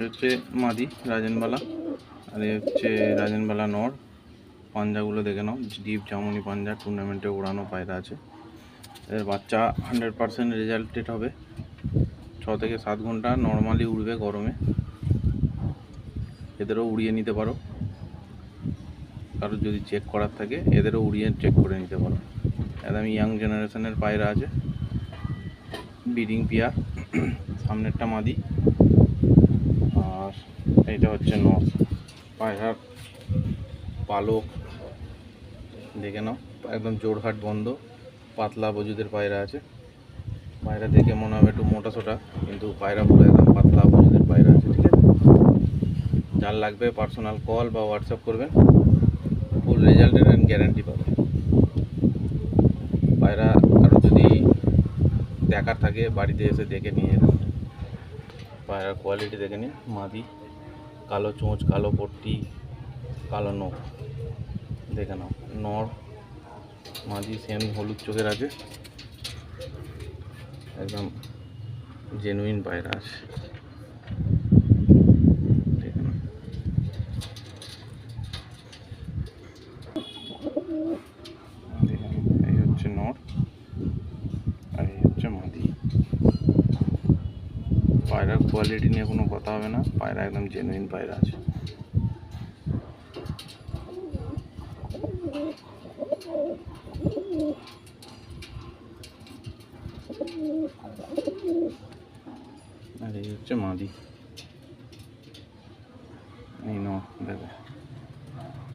হচ্ছে মাদি রাজনবালা, আর এই হচ্ছে রাজনবালা নর। পাঞ্জাগুলো দেখে নাও, ডিপ জামুনি পাঞ্জা, টুর্নামেন্টে ওড়ানো পায়রা আছে। এর বাচ্চা 100% রেজাল্টেড হবে। 6 থেকে 7 ঘন্টা নর্মালি উড়বে গরমে। এদেরও উড়িয়ে নিতে পারো, কারোর যদি চেক করার থাকে এদেরও উড়িয়ে চেক করে নিতে পারো। একদম ইয়াং জেনারেশনের পায়রা আছে, ব্রিডিং পেয়ার। সামনেরটা মাদি আর এইটা হচ্ছে নর। পায়রার পালক দেখে নাও, একদম জোড়হাট বন্ধ, পাতলা বজুদের পায়রা আছে। পায়রা দেখে মনে হবে একটু মোটা সোটা, কিন্তু পায়রা পুরো একদম পাতলা বজুদের পায়রা আছে। ঠিক আছে, যার লাগবে পার্সোনাল কল বা হোয়াটসঅ্যাপ করবেন, ফুল রেজাল্টের গ্যারান্টি পাবেন। পায়রা কারো যদি দেখার থাকে বাড়িতে এসে দেখে নিয়ে যাবেন। পায়রার কোয়ালিটি দেখে নিন। মাদি, কালো চোঁচ, কালো পট্টি, কালো নখ দেখে নাও। নর মাদি সেম হলুদ চোখের আছে, একদম জেনুইন পায়রা আছে। দেখে নাও, এই হচ্ছে নর আর এই হচ্ছে মাদি। পায়রার কোয়ালিটি নিয়ে কোনো কথা হবে না, পায়রা একদম জেনুইন পায়রা আছে। আর এই হচ্ছে মাদি।